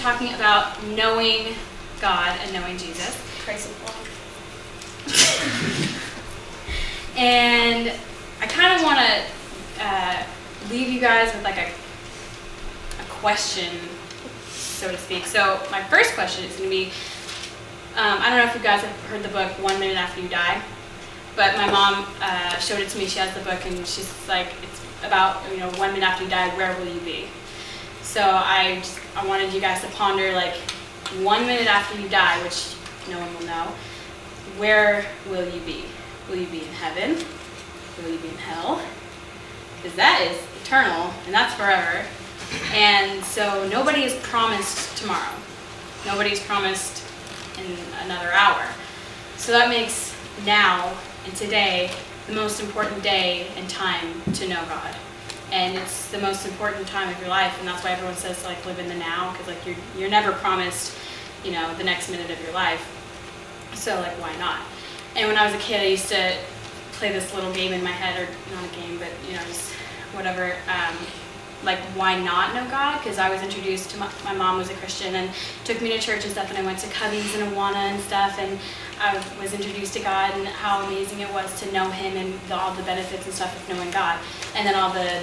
talking about knowing God and knowing Jesus. Praise the Lord. And I kind of want to leave you guys with like a question, so to speak. So my first question is going to be, I don't know if you guys have heard the book 1 Minute After You Die, but my mom showed it to me. She has the book, and she's like, it's about, 1 minute after you die, where will you be? So I wanted you guys to ponder, like, 1 minute after you die, which no one will know, where will you be? Will you be in heaven? Will you be in hell? Because that is eternal, and that's forever. And so nobody is promised tomorrow. Nobody's promised in another hour. So that makes now and today the most important day and time to know God. And it's the most important time of your life, and that's why everyone says to like live in the now, because like you're never promised, the next minute of your life. So like why not? And when I was a kid, I used to play this little game in my head, or not a game, but just whatever. Like why not know God? Because I was introduced to my mom was a Christian and took me to church and stuff, and I went to Cubby's and Awana and stuff, and I was introduced to God and how amazing it was to know Him and all the benefits and stuff of knowing God, and then all the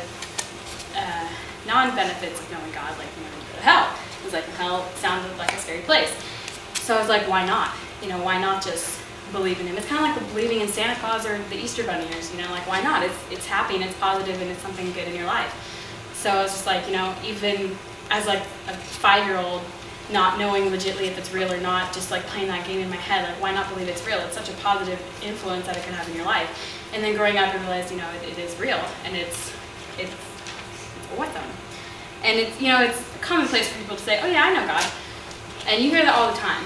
non-benefits of knowing God, like you go to hell. It was like hell sounded like a scary place. So I was like, why not? Why not just believe in Him? It's kind of like believing in Santa Claus or the Easter Bunnyers. Like why not? It's happy and it's positive and it's something good in your life. So I was just like, even as like a 5-year-old, not knowing legitly if it's real or not, just like playing that game in my head, like why not believe it's real? It's such a positive influence that it can have in your life. And then growing up, I realized, it is real, and it's awesome. And it's commonplace for people to say, oh yeah, I know God. And you hear that all the time.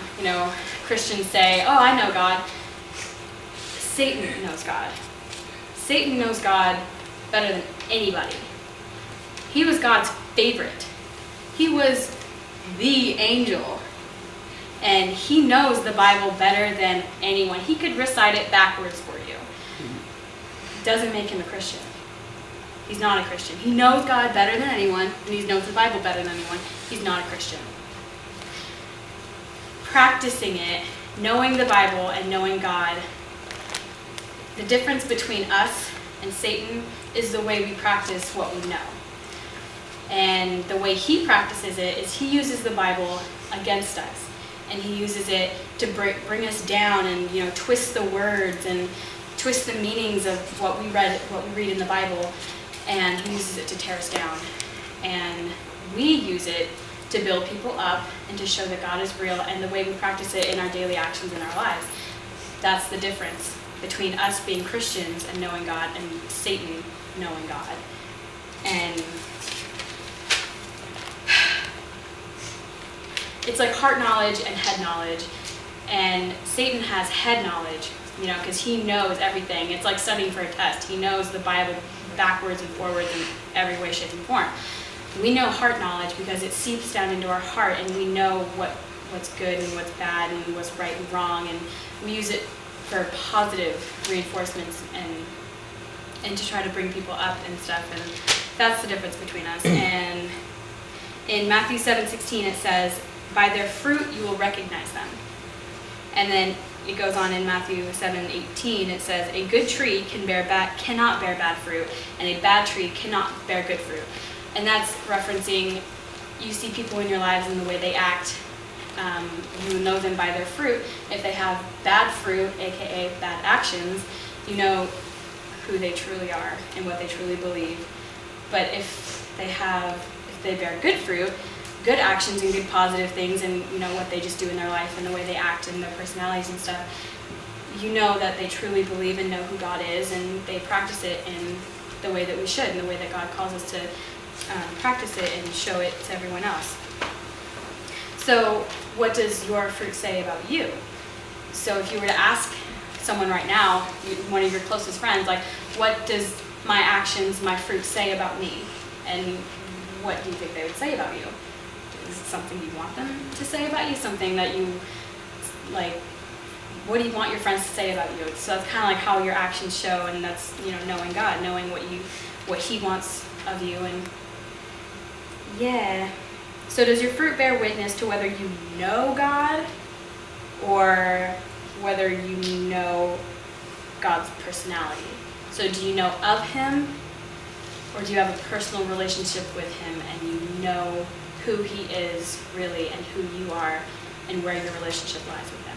Christians say, oh, I know God. Satan knows God. Satan knows God better than anybody. He was God's favorite. He was the angel. And he knows the Bible better than anyone. He could recite it backwards for you. Doesn't make him a Christian. He's not a Christian. He knows God better than anyone, and he knows the Bible better than anyone. He's not a Christian. Practicing it, knowing the Bible and knowing God, the difference between us and Satan is the way we practice what we know. And the way he practices it is he uses the Bible against us. And he uses it to bring us down and twist the words and twist the meanings of what we read in the Bible. And he uses it to tear us down. And we use it to build people up and to show that God is real, and the way we practice it in our daily actions in our lives. That's the difference between us being Christians and knowing God and Satan knowing God. And it's like heart knowledge and head knowledge. And Satan has head knowledge, because he knows everything. It's like studying for a test. He knows the Bible backwards and forwards in every way, shape, and form. We know heart knowledge because it seeps down into our heart, and we know what's good and what's bad and what's right and wrong, and we use it for positive reinforcements and to try to bring people up and stuff. And that's the difference between us. And in Matthew 7:16 it says, by their fruit you will recognize them. And then it goes on in Matthew 7:18, it says, a good tree cannot bear bad fruit, and a bad tree cannot bear good fruit. And that's referencing, you see people in your lives and the way they act. You know them by their fruit. If they have bad fruit, aka bad actions, you know who they truly are and what they truly believe. But if they bear good fruit, good actions and good positive things, and what they just do in their life and the way they act and their personalities and stuff, you know that they truly believe and know who God is, and they practice it in the way that we should, in the way that God calls us to practice it and show it to everyone else. So what does your fruit say about you? So if you were to ask someone right now, one of your closest friends, like, what does my actions, my fruit say about me? And what do you think they would say about you? Is it something you want them to say about you? Something that you, like, what do you want your friends to say about you? So that's kind of like how your actions show, and that's, knowing God, knowing what He wants of you. And yeah, So does your fruit bear witness to whether you know God or whether you know God's personality? So do you know of him, or do you have a personal relationship with him and you know who he is really and who you are and where your relationship lies with him?